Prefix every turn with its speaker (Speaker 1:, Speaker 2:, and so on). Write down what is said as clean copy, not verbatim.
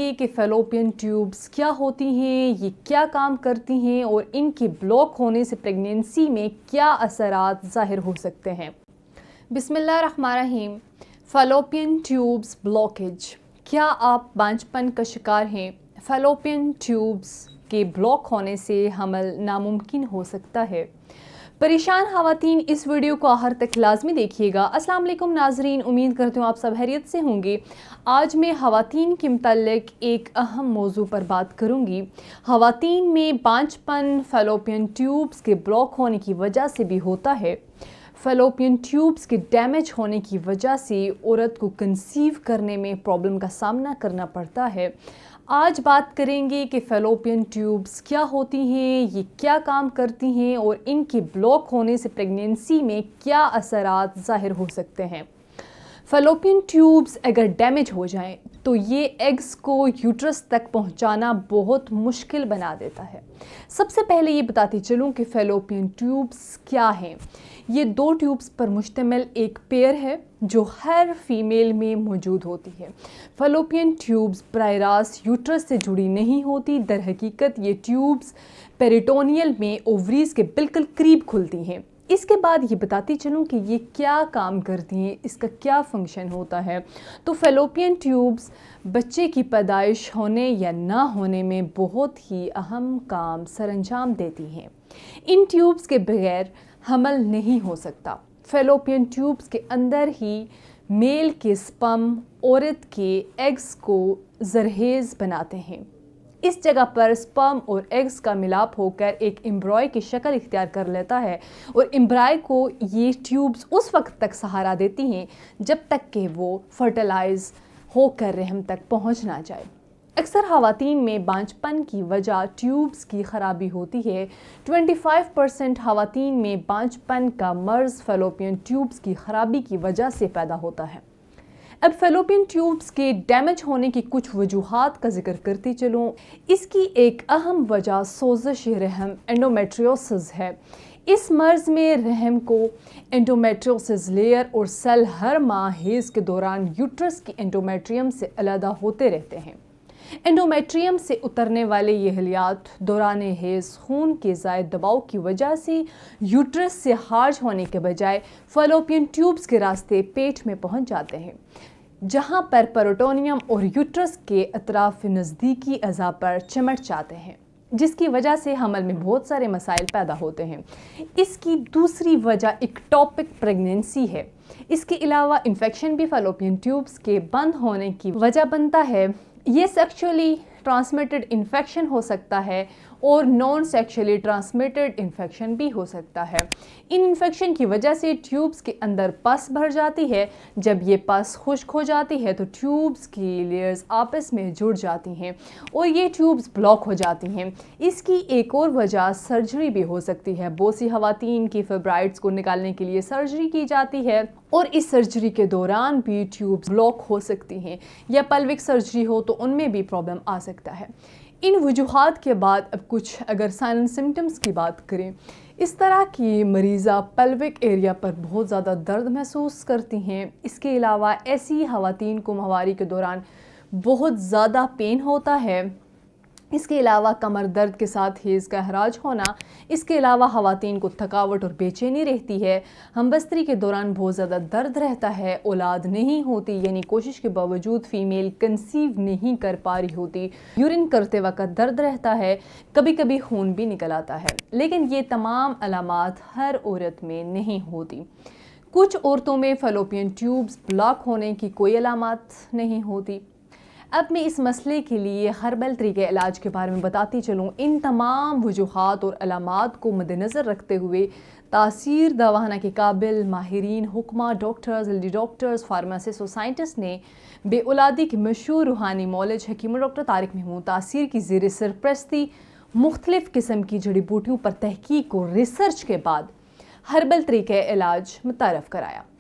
Speaker 1: گے کہ فیلوپین ٹیوبز کیا ہوتی ہیں، یہ کیا کام کرتی ہیں اور ان کے بلاک ہونے سے پریگنینسی میں کیا اثرات ظاہر ہو سکتے ہیں۔ بسم اللہ الرحمن الرحیم۔ فیلوپین ٹیوبز بلاکیج، کیا آپ بانجھپن کا شکار ہیں؟ فیلوپین ٹیوبز کے بلاک ہونے سے حمل ناممکن ہو سکتا ہے۔ پریشان خواتین اس ویڈیو کو آخر تک لازمی دیکھیے گا۔ السلام علیکم ناظرین، امید کرتی ہوں آپ سب خیریت سے ہوں گے۔ آج میں خواتین کے متعلق ایک اہم موضوع پر بات کروں گی۔ خواتین میں بانجھپن فیلوپین ٹیوبز کے بلاک ہونے کی وجہ سے بھی ہوتا ہے۔ فیلوپین ٹیوبز کے ڈیمیج ہونے کی وجہ سے عورت کو کنسیو کرنے میں پرابلم کا سامنا کرنا پڑتا ہے۔ آج بات کریں گے کہ فیلوپین ٹیوبز کیا ہوتی ہیں، یہ کیا کام کرتی ہیں اور ان کے بلاک ہونے سے پریگنینسی میں کیا اثرات ظاہر ہو سکتے ہیں۔ فیلوپین ٹیوبز اگر ڈیمیج ہو جائیں تو یہ ایگز کو یوٹرس تک پہنچانا بہت مشکل بنا دیتا ہے۔ سب سے پہلے یہ بتاتی چلوں کہ فیلوپین ٹیوبز کیا ہیں۔ یہ دو ٹیوبز پر مشتمل ایک پیئر ہے جو ہر فیمیل میں موجود ہوتی ہے۔ فیلوپین ٹیوبز براہ راست یوٹرس سے جڑی نہیں ہوتی، در حقیقت یہ ٹیوبز پیریٹونیل میں اووریز کے بالکل قریب کھلتی ہیں۔ اس کے بعد یہ بتاتی چلوں کہ یہ کیا کام کرتی ہیں، اس کا کیا فنکشن ہوتا ہے۔ تو فیلوپین ٹیوبز بچے کی پیدائش ہونے یا نہ ہونے میں بہت ہی اہم کام سر انجام دیتی ہیں۔ ان ٹیوبز کے بغیر حمل نہیں ہو سکتا۔ فیلوپین ٹیوبز کے اندر ہی میل کے سپرم عورت کے ایگز کو زرخیز بناتے ہیں۔ اس جگہ پر سپرم اور ایگز کا ملاپ ہو کر ایک ایمبرائے کی شکل اختیار کر لیتا ہے اور ایمبرائے کو یہ ٹیوبز اس وقت تک سہارا دیتی ہیں جب تک کہ وہ فرٹیلائز ہو کر رحم تک پہنچ نہ جائے۔ اکثر خواتین میں بانجھپن کی وجہ ٹیوبز کی خرابی ہوتی ہے۔ 25% خواتین میں بانجھپن کا مرض فیلوپین ٹیوبز کی خرابی کی وجہ سے پیدا ہوتا ہے۔ اب فیلوپین ٹیوبز کے ڈیمیج ہونے کی کچھ وجوہات کا ذکر کرتی چلوں۔ اس کی ایک اہم وجہ سوزش رحم انڈومیٹریوسس ہے۔ اس مرض میں رحم کو انڈومیٹریوسس لیئر اور سیل ہر ماہ حیض کے دوران یوٹرس کی انڈومیٹریم سے علیحدہ ہوتے رہتے ہیں۔ انڈومیٹریم سے اترنے والے یہ خلیات دوران حیض خون کے زائد دباؤ کی وجہ سے یوٹرس سے خارج ہونے کے بجائے فیلوپین ٹیوبز کے راستے پیٹ میں پہنچ جاتے ہیں، جہاں پر پیریٹونیم اور یوٹرس کے اطراف نزدیکی اعضاء پر چمٹ جاتے ہیں، جس کی وجہ سے حمل میں بہت سارے مسائل پیدا ہوتے ہیں۔ اس کی دوسری وجہ ایکٹوپک پریگنینسی ہے۔ اس کے علاوہ انفیکشن بھی فیلوپین ٹیوبز کے بند ہونے کی وجہ بنتا ہے۔ یہ سیکشولی ٹرانسمیٹڈ انفیکشن ہو سکتا ہے اور نان سیکشولی ٹرانسمیٹڈ انفیکشن بھی ہو سکتا ہے۔ ان انفیکشن کی وجہ سے ٹیوبز کے اندر پس بھر جاتی ہے۔ جب یہ پس خشک ہو جاتی ہے تو ٹیوبز کی لیئرز آپس میں جڑ جاتی ہیں اور یہ ٹیوبز بلاک ہو جاتی ہیں۔ اس کی ایک اور وجہ سرجری بھی ہو سکتی ہے۔ بہت سی خواتین کی فائبرائڈز کو نکالنے کے لیے سرجری کی جاتی ہے اور اس سرجری کے دوران بھی ٹیوبز بلاک ہو سکتی ہیں، یا پلوک سرجری ہو تو ان میں بھی پرابلم آ سکتا ہے۔ ان وجوہات کے بعد اب کچھ اگر سائن اینڈ سمپٹمز کی بات کریں، اس طرح کی مریضہ پلوک ایریا پر بہت زیادہ درد محسوس کرتی ہیں۔ اس کے علاوہ ایسی خواتین کو ماہواری کے دوران بہت زیادہ پین ہوتا ہے۔ اس کے علاوہ کمر درد کے ساتھ حیض کا اخراج ہونا۔ اس کے علاوہ خواتین کو تھکاوٹ اور بے چینی رہتی ہے۔ ہم بستری کے دوران بہت زیادہ درد رہتا ہے۔ اولاد نہیں ہوتی، یعنی کوشش کے باوجود فیمیل کنسیو نہیں کر پا رہی ہوتی۔ یورین کرتے وقت درد رہتا ہے، کبھی کبھی خون بھی نکل آتا ہے، لیکن یہ تمام علامات ہر عورت میں نہیں ہوتی۔ کچھ عورتوں میں فیلوپین ٹیوبز بلاک ہونے کی کوئی علامات نہیں ہوتی۔ اب میں اس مسئلے کے لیے ہربل طریقے علاج کے بارے میں بتاتی چلوں۔ ان تمام وجوہات اور علامات کو مد نظر رکھتے ہوئے تاثیر دواخانہ کے قابل ماہرین، حکمہ، ڈاکٹرز، لیڈی ڈاکٹرز، فارماسسٹ اور سائنٹسٹ نے بے اولادی کے مشہور روحانی معالج حکیم ڈاکٹر طارق محمود تاثیر کی زیر سرپرستی مختلف قسم کی جڑی بوٹیوں پر تحقیق اور ریسرچ کے بعد ہربل طریقہ علاج متعارف کرایا۔